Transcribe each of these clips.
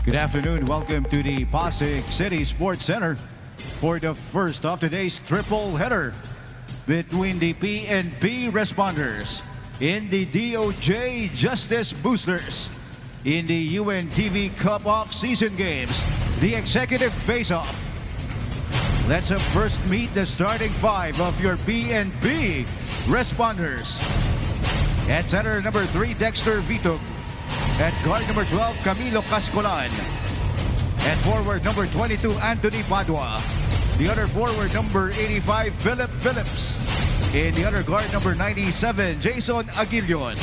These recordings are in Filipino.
Good afternoon. Welcome to the Pasig City Sports Center for the first of today's triple header between the PNP responders in the DOJ Justice Boosters in the UNTV CUP off-season games, the executive face-off. Let's first meet the starting five of your PNP responders. At center, number 3, Dexter Vitug. At guard, number 12, Camilo Cascolan. At forward, number 22, Anthony Padua. The other forward, number 85, Philip Phillips. And the other guard, number 97, Jason Aguilion.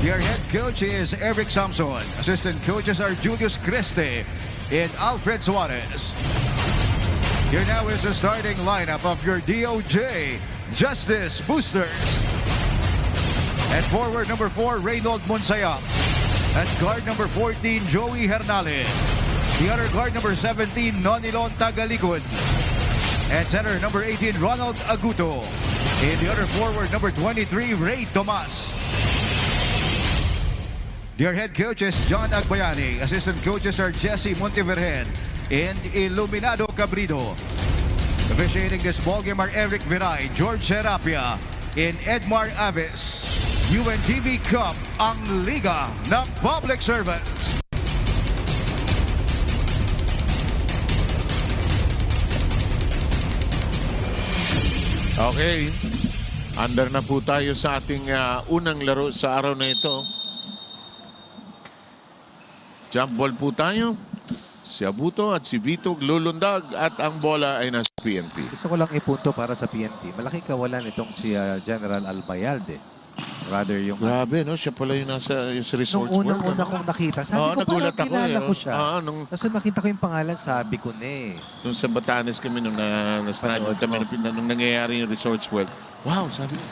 Their head coach is Eric Samson. Assistant coaches are Julius Creste and Alfred Suarez. Here now is the starting lineup of your DOJ Justice Boosters. At forward, number 4, Reynold Monsayap. At guard, number 14, Joey Hernale. The other guard, number 17, Nonilon Tagalikod. At center, number 18, Ronald Aguto. And the other forward, number 23, Ray Tomas. Their head coach is John Agbayani. Assistant coaches are Jesse Montevergen and Iluminado Cabrido. Officiating this ballgame are Eric Viray, George Serapia, and Edmar Aves. UNTV CUP, ang Liga ng Public Servants. Okay, under na po tayo sa ating unang laro sa araw na ito. Jump ball po tayo. Si Abuto at si Vitug lulundag at ang bola ay nasa PNP. Gusto ko lang ipunto para sa PNP. Malaki kawalan itong si General Albayalde. Rather yung... Grabe, no? Siya pala yung nasa yung sa Resorts Nung World. unang-una kong nakita, sabi ko nagulat parang ako, kilala ko siya. Kasi nakita ko yung pangalan, sabi ko na eh. Nung sa Batanes kami, nung na-study kami, nung nangyayari yung Resorts World. Wow, sabi ko,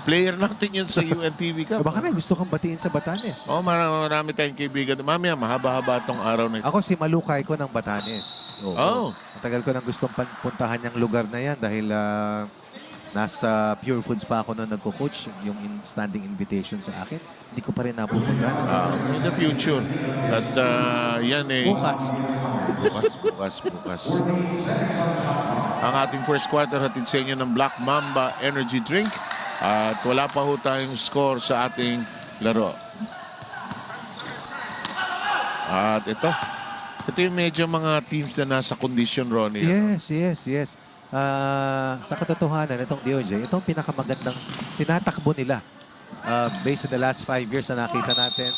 player natin yun sa UNTV Cup. Baka may gusto kang batiin sa Batanes. Marami tayong kaibigan. Mamaya, mahaba-haba itong araw na ito. Ako si Malukay ko ng Batanes. Matagal ko nang gustong puntahan yung lugar na yan dahil nasa Pure Foods pa ako nung nagko-coach. Yung standing invitation sa akin, hindi ko pa rin napupunta. In the future. At yan eh. Bukas. Ang ating first quarter hatid sa inyo ng Black Mamba Energy Drink. At wala pa ho tayong score sa ating laro. At ito yung medyo mga teams na nasa condition, Ronnie. Yes. Sa katotohanan, itong DOJ, itong pinakamagandang tinatakbo nila. Based on the last 5 years na nakita natin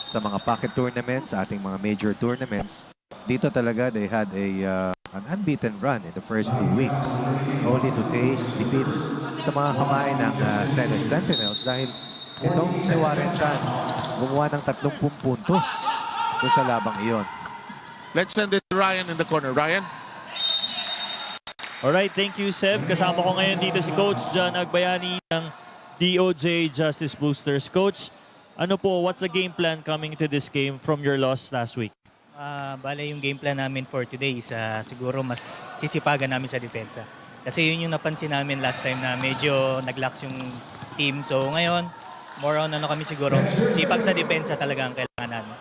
sa mga pocket tournaments, sa ating mga major tournaments, dito talaga they had an unbeaten run in the first 2 weeks. Only to taste defeat sa mga kamay ng Senate Sentinels dahil itong si Warren Chan gumawa ng 30 puntos sa labang iyon. Let's send it to Ryan in the corner. Ryan? Alright, thank you, Seb. Kasama ko ngayon dito si Coach John Agbayani ng DOJ Justice Boosters. Coach, what's the game plan coming to this game from your loss last week? Bale, yung game plan namin for today is siguro mas sisipagan namin sa depensa. Kasi yun yung napansin namin last time na medyo nag-lax yung team. So ngayon, more on kami siguro. Sipag sa depensa talaga ang kailangan namin.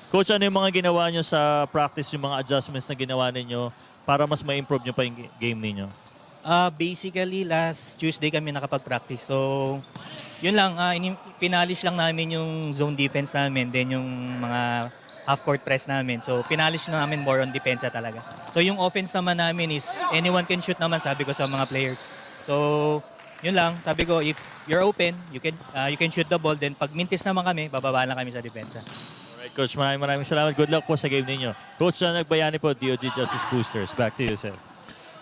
Coach, ano yung mga ginawa nyo sa practice, yung mga adjustments na ginawa ninyo para mas ma-improve nyo pa yung game ninyo? Basically, last Tuesday kami nakapag-practice. So, yun lang. Pinalish lang namin yung zone defense namin. Then yung mga half-court press namin. So, pinalish na namin more on depensa talaga. So, yung offense naman namin is anyone can shoot naman, sabi ko sa mga players. So, yun lang. Sabi ko, if you're open, you can shoot the ball. Then pag mintis naman kami, bababa lang kami sa depensa. Coach, maraming salamat. Good luck po sa game ninyo. Coach John Agbayani po, DOJ Justice Boosters. Back to you, sir.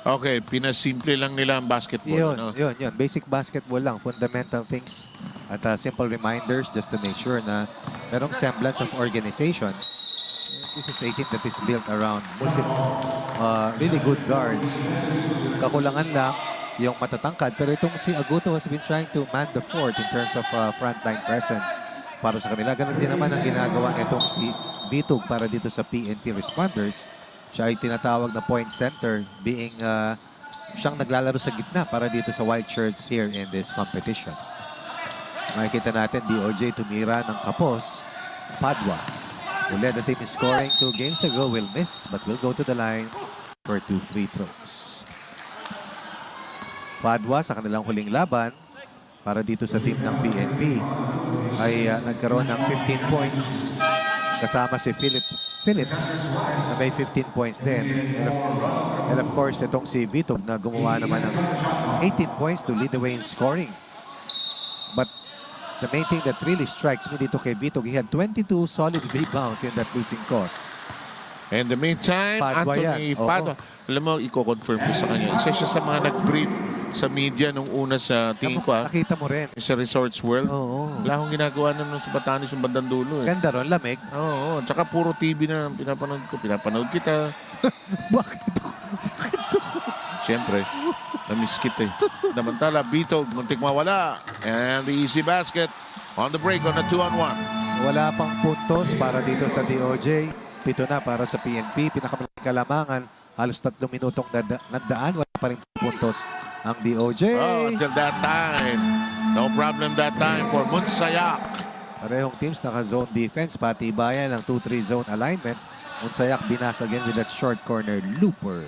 Okay, pinasimple lang nila ang basketball. Yun. Basic basketball lang. Fundamental things. At simple reminders just to make sure na merong semblance of organization. This is a team that is built around really good guards. Kakulangan lang yung matatangkad. Pero itong si Aguto has been trying to man the fort in terms of frontline presence para sa kanila. Ganun din naman ang ginagawa nitong si Vitug para dito sa PNP responders. Siya ay tinatawag na point center, being siyang naglalaro sa gitna para dito sa white shirts here in this competition. Makikita natin DOJ tumira ng kapos. Padua. who led the team in scoring 2 games ago, will miss but will go to the line for 2 free throws. Padua sa kanilang huling laban para dito sa team ng PNP ay nagkaroon ng 15 points kasama si Phillips na may 15 points din. And of course, itong si Vito na gumawa naman ng 18 points to lead the way in scoring. But the main thing that really strikes me dito kay Vito, he had 22 solid rebounds in that losing cause. In the meantime, Padua Anthony yan. Padua, alam mo, i-confirm ko sa kanya. Isa siya sa mga nag-brief sa media nung una sa tingin ko, Nakita mo rin. sa Resorts World. Oo. Wala akong ginagawa na nung sa Batanes sa bandang dulo. Ganda ron, lamig. Oo, tsaka puro TV na pinapanood ko. Pinapanood kita. Bakit ako? Siyempre, na-miss kita eh. Damantala, Bitog, muntik mawala. And the easy basket on the break on a 2-on-1. Wala pang puntos para dito sa DOJ. 7 na para sa PNP. Pinakamalaking kalamangan. Halos 3 minutong nagdaan. Wala pa rin puntos ang DOJ. Oh, until that time. No problem that time for Munsayak. Parehong teams naka-zone defense. Patibayan ng 2-3 zone alignment. Munsayak binasa again with that short corner looper.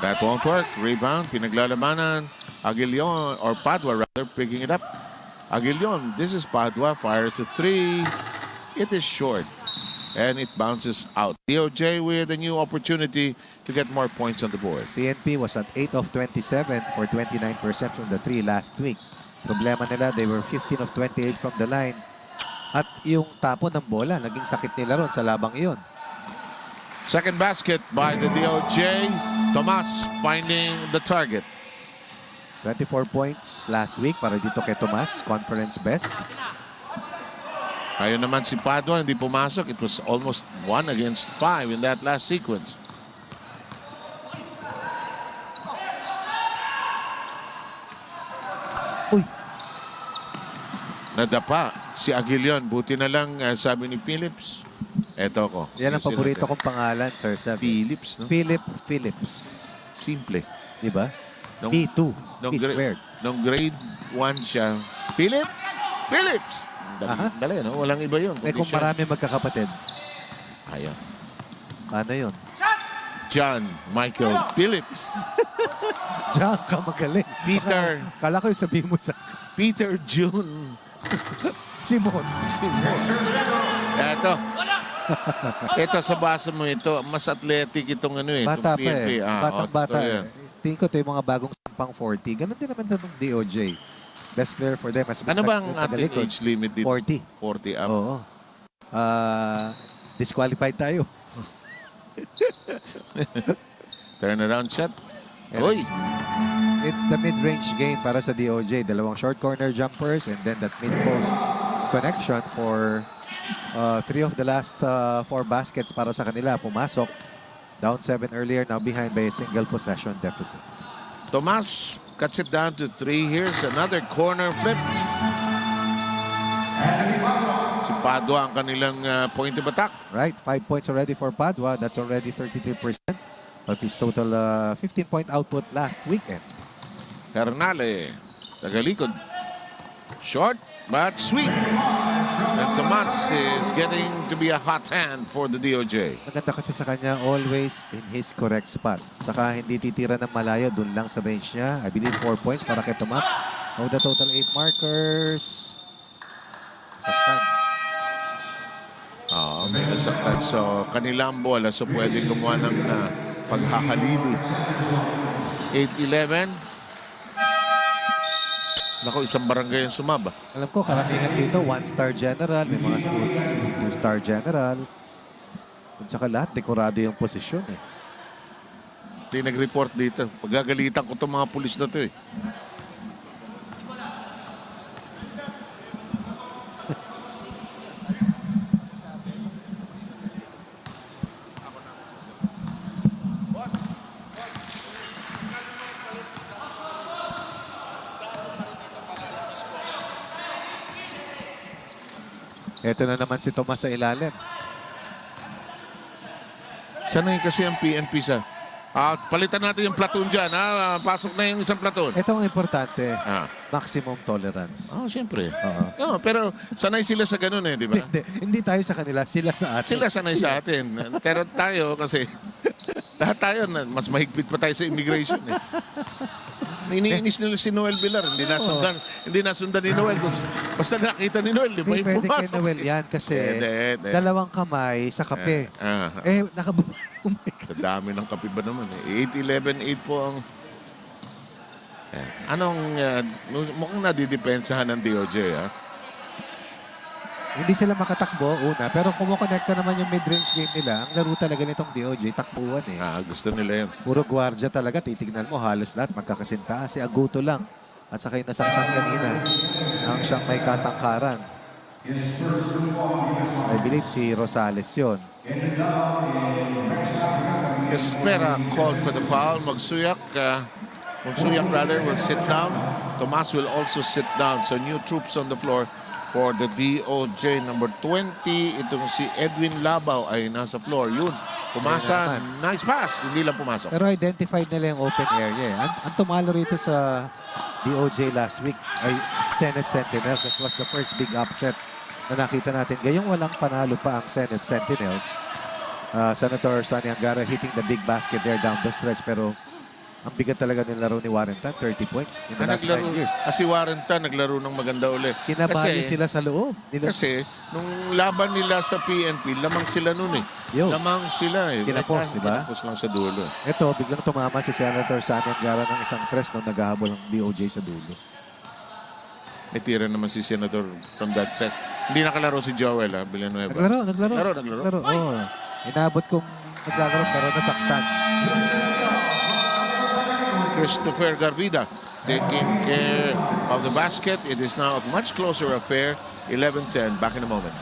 That won't work. Rebound. Pinaglalabanan. Aguilion, or Padua rather, picking it up. Aguilion, this is Padua. Fires a 3. It is short. And it bounces out. DOJ with a new opportunity to get more points on the board. PNP was at 8 of 27 for 29% from the 3 last week. Problema nila, they were 15 of 28 from the line. At yung tapon ng bola, naging sakit nila ron sa labang iyon. Second basket by the DOJ. Tomas finding the target. 24 points last week para dito kay Tomas, conference best. Ayun naman si Padua, hindi pumasok. It was almost 1 against 5 in that last sequence. Uy! Nadapa si Aguilion. Buti na lang, sabi ni Phillips. Eto ko. Yan ang paborito kong pangalan, Sir Sabi. Phillips, no? Phillips. Simple. Di ba? Nung- P2. Nung, P squared. nung grade 1 siya, Phillips! Aha. Dali, no? Walang iba yun. Eh kung Kundi siya. marami magkakapatid, Ayaw. paano yun? John Michael Phillips. Diyan ka magaling. Peter. Kala ko yung sabihin mo sa Peter June. Simon. Eto. Ito sa basa mo ito, mas athletic itong ano eh. Bata itong pa PNP. eh. Batang-bata ito eh. yan. Tingin ko ito yung mga bagong sampang 40. Ganon din naman itong DOJ. Best player for them. Ano ba ang ating age limit dito? 40. 40 up. Oo. Disqualified tayo. Turnaround shot. Uy! It's the mid-range game para sa DOJ. Dalawang short corner jumpers and then that mid-post connection for 3 of the last 4 baskets para sa kanila. Pumasok. Down 7 earlier, now behind by a single possession deficit. Tomas cuts it down to 3. Here's another corner flip. Si Padua ang kanilang point of attack. Right, 5 points already for Padua. That's already 33% of his total 15-point output last weekend. Hernale, tagalikod. Short but sweet. And Tomas is getting to be a hot hand for the DOJ. Maganda kasi sa kanya, always in his correct spot. Saka hindi titira ng malayo, dun lang sa range niya. I believe 4 points para kay Tomas. Of the total 8 markers. Saktan. May nasaktan. So, kanilang bola. So, pwede gumawa ng paghahalili. 8-11. Naku, isang barangay ang sumaba. Alam ko, karamihan dito, 1-star general, may mga 2-star general. At saka lahat, dekorado yung posisyon eh. Hindi nag-report dito. Pagagalitan ko itong mga pulis na to eh. Ito na naman si Tomas sa ilalim. Sanay kasi ang PNP sa Palitan natin yung platoon dyan. Pasok na yung isang platoon. Ito ang importante. Ah. Maximum tolerance. Siyempre. Oo. Pero sanay sila sa ganun di ba? Hindi tayo sa kanila, sila sa atin. Sila sanay sa atin. Pero tayo kasi, lahat tayo, mas mahigpit pa tayo sa immigration. Iniinis nila si Noel Villar. Hindi nasundan ni Noel. Basta nakita ni Noel, di ba Hindi yung pwede kay pumasok? Noel yan kasi Hindi. dalawang kamay sa kape. Nakababa yung mic. Sa dami ng kape ba naman 8-11-8 po ang... mukhang nadidepensahan ng DOJ, Hindi sila makatakbo, una. Pero kumukonekta naman yung mid-range game nila. Ang laro talaga nitong DOJ, takbuhan Gusto nila yan. Puro gwardiya talaga. Titignan mo, halos lahat magkakasinta. Si Aguto lang. At saka yung nasaktan kanina, ang siyang may katangkaran. I believe si Rosales yun. Espera called for the foul. Magsuyak will sit down. Tomas will also sit down. So new troops on the floor for the DOJ. Number 20, itong si Edwin Labaw ay nasa floor. Yun, pumasa. Nice pass. Hindi lang pumasok. Pero identified nila yung open area. Ang tumalo rito sa DOJ last week ay Senate Sentinels. That was the first big upset na nakita natin. Gayong walang panalo pa ang Senate Sentinels. Senator Sani Angara hitting the big basket there down the stretch. Pero ang bigat talaga ng laro ni Warrenton, 30 points in the last 5 years. Kasi Warrenton naglaro ng maganda ulit. Kinabayo sila sa loob. Kasi nung laban nila sa PNP, lamang sila nun Lamang sila Kinapos, di ba? Kinapos lang sa dulo. Ito, biglang tumama si Senator Sani Angara ng isang press nung naghahabol ng DOJ sa dulo. May tira naman si Senator from that set. Hindi nakalaro si Joel, Villanueva. Naglaro. Oo. Inabot kong naglaro pero nasaktan. Christopher Garvida taking care of the basket. It is now a much closer affair. 11-10. Back in a moment.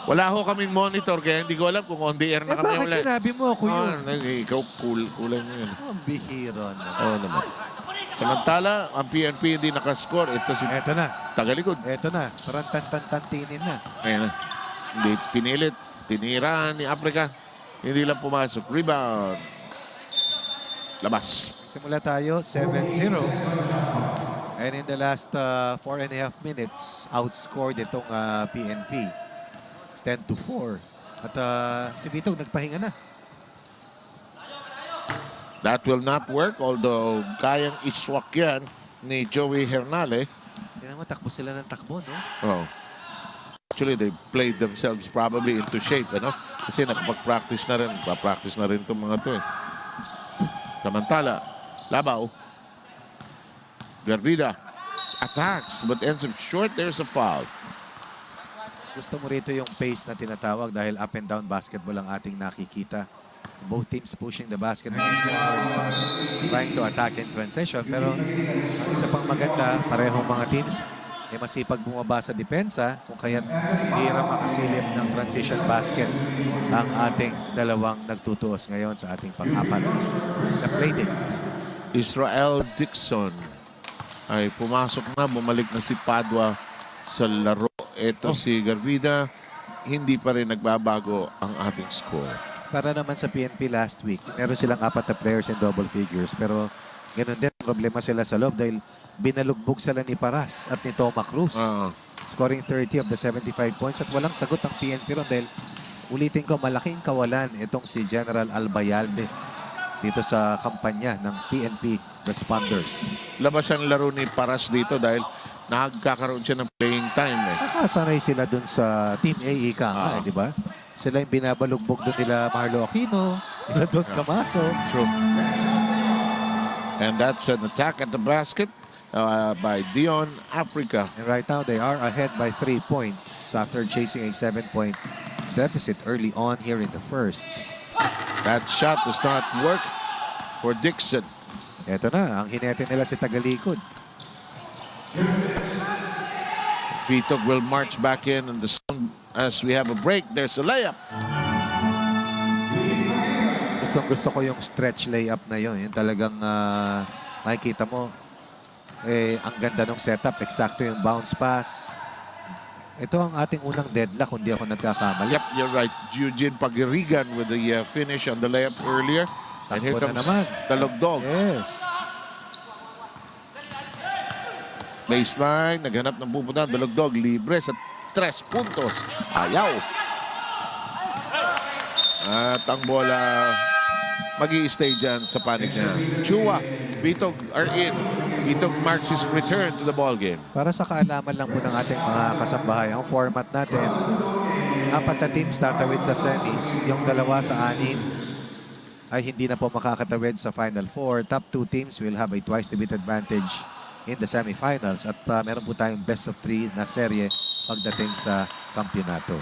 Wala ho kaming monitor kaya hindi ko alam kung on the air na kami Bakit ulit. sinabi mo, Kuya? Ikaw kulay mo yun. Ang bihiro na. Oo naman. Samantala, ang PNP hindi nakascore. Ito si Eto na. Tagalikod. Eto na. Parang tantantantinin na. Ayan na. Hindi pinilit. Tinira ni Africa. Hindi lang pumasok. Rebound. Labas. Simula tayo, 7-0. And in the last 4.5 minutes, outscored itong PNP. 10-4. At si Bitog nagpahinga na. That will not work, although kayang iswak yan ni Joey Hernale. Hindi naman, takbo sila ng takbo, no? Oh. Actually, they played themselves probably into shape, Kasi nakapag-practice na rin. Pa-practice na rin itong mga to, Samantala, Labaw. Garvida attacks but ends up short. There's a foul. Gusto mo rito yung pace na tinatawag dahil up and down basketball ang ating nakikita. Both teams pushing the basketball, trying to attack in transition. Pero ang isa pang maganda, parehong mga teams ay masipag bumaba sa depensa kung kaya't hirap makasilip ng transition basket ang ating dalawang nagtutuos ngayon sa ating pang-apat na playdate. Israel Dixon ay pumasok na. Bumalik na si Padua sa laro. Ito si Garvida. Hindi pa rin nagbabago ang ating score. Para naman sa PNP last week, meron silang 4 na players in double figures. Pero ganun din, problema sila sa loob dahil binalugbog sila ni Paras at ni Toma Cruz. Scoring 30 of the 75 points at walang sagot ang PNP ron dahil ulitin ko, malaking kawalan itong si General Albayalde dito sa kampanya ng PNP Responders. Labas ang laro ni Paras dito dahil nagkakaroon siya ng playing time. Nakasanay sila dun sa Team A, di ba? Sila yung binabalugbog doon nila Marlo Aquino, nila Don Camaso. True. And that's an attack at the basket by Dion Africa. And right now, they are ahead by 3 points after chasing a 7-point deficit early on here in the first. That shot does not work for Dixon. Ito na, ang hinete nila si Tagalikod. Vitog will march back in the zone as we have a break. There's a layup. Gusto ko yung stretch layup na yun. Yung talagang makikita mo, ang ganda ng setup. Eksakto yung bounce pass. Ito ang ating unang deadlock kung di ako nagkakamali. Yep, you're right. Eugene Pagirigan with the finish on the layup earlier. And here Takbo na comes naman. Dalogdog. Yes. Baseline, naghanap ng pupunta. Dalogdog, libre sa 3 puntos. Ayaw. At ang bola mag-i-stay dyan sa panig niya. Chua, Vitog are in. Vitog marks his return to the ball game. Para sa kaalaman lang po ng ating mga kasambahay, ang format natin, 4 na teams tatawid sa semis. Yung 2 sa 6 ay hindi na po makakatawid sa Final 4. Top 2 teams will have a twice-to-beat advantage in the semifinals. At meron po tayong best of 3 na serye pagdating sa kampyonato.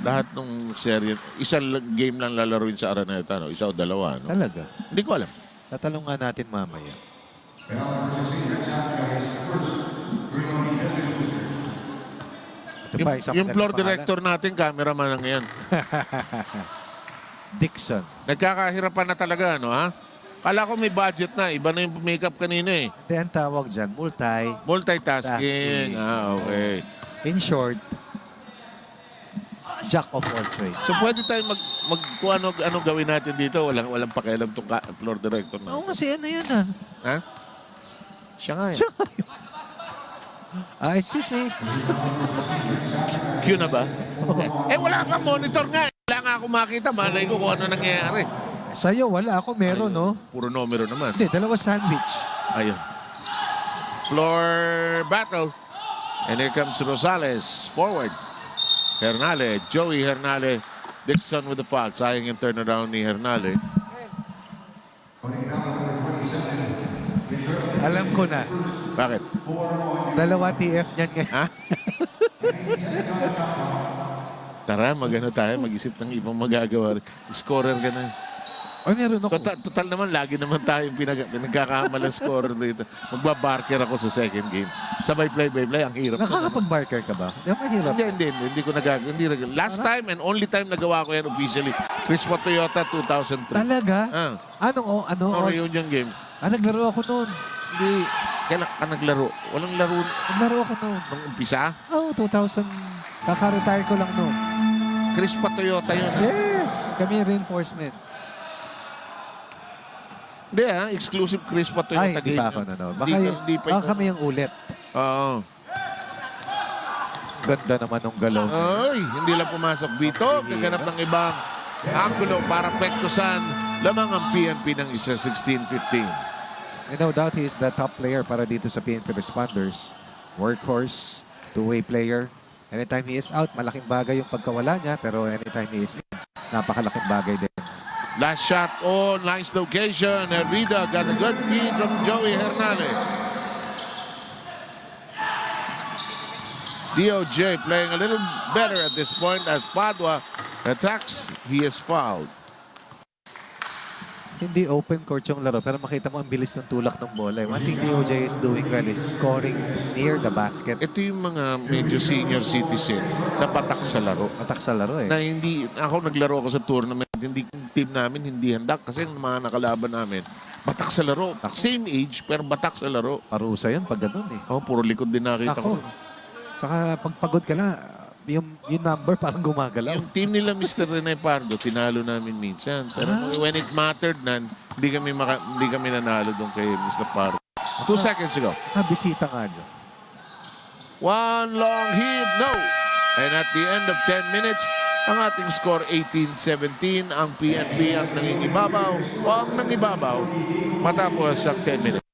Lahat ng serye, isang game lang lalaruin sa Araneta, no? Isa o 2, no? Talaga. Hindi ko alam. Tatalong nga natin mamaya. Ito pa, isang Yung floor pangalan. director natin, cameraman lang yan. Dixon. Nagkakahirapan na talaga, no, ha? Kala ko may budget na. Iba na yung makeup kanina, eh. Kasi ang tawag dyan, Multitasking. Okay. In short, jack of all trades. So pwede tayong kung ano gawin natin dito. Walang pakialam tong floor director na. Oo, kasi ano yun ah. Ha? Siya nga, eh. Siya nga yun. Excuse me. Cue na ba? Wala kang monitor nga. Wala nga ako makita. Malay ko kung ano nangyayari. Sa'yo, wala ako. Meron, no? Puro numero naman. Hindi, 2 sandwich. Ayun. Floor battle. And here comes Rosales. Forward. Hernale. Joey Hernale. Dixon with the foul. Sayang yung turnaround ni Hernale. Alam ko na. Bakit? 2 TF niyan ngayon. Ha? Tara, magano tayo. Mag-isip ng ibang magagawa. Scorer ka na. Ay, meron ako. Total naman, lagi naman tayo pinagkakamalang scorer dito. Magbabarker ako sa second game. Sabay play, ang hirap. Nakakapag-barker ka ba? Di ba mahirap? Hindi ko nagagawa. Last time and only time nagawa ko yan officially. Crispo Toyota 2003. Talaga? Ano Ano? reunion game? Naglaro ako noon. Hindi. Kailan ka naglaro? Walang laro Naglaro ako noon. nung umpisa? Oo, 2000. Kaka-retire ko lang noon. Crispo Toyota yun. Yes! Kami reinforcements. Hindi exclusive Crispo Toyota Ay, hindi game. pa ako nanood. Baka, Hindi pa baka kami yung ulit. Oo. Ganda naman ng galaw. Ay, hindi lang pumasok. Vito, naghanap ng ibang angulo para pektusan lamang ang PNP ng isa 16-15. And no doubt, he is the top player para dito sa PNP Responders. Workhorse, two-way player. Anytime he is out, malaking bagay yung pagkawala niya. Pero anytime he is in, napakalaking bagay din. Last shot, nice location. Hervida got a good feed from Joey Hernale. DOJ playing a little better at this point as Padua attacks. He is fouled. Hindi open court yung laro, pero makita mo ang bilis ng tulak ng bola. One thing DOJ is doing well is scoring near the basket. Ito yung mga medyo senior citizen na patak sa laro. Patak sa laro eh. Na hindi, ako naglaro ako sa tournament, hindi team namin hindi handa kasi yung mga nakalaban namin, batak sa laro. Same age, pero batak sa laro. Parusa yun pag ganun eh. Puro likod din nakita ko. Saka pagpagod ka na, yung number parang gumagalaw. Yung team nila Mr. Rene Pardo, tinalo namin minsan. Pero when it mattered na, hindi kami nanalo doon kay Mr. Pardo. 2 seconds ago. Bisita nga dyan. One long heave, no! And at the end of 10 minutes, ang ating score 18-17. Ang PNP ang nangingibabaw matapos ang 10 minutes.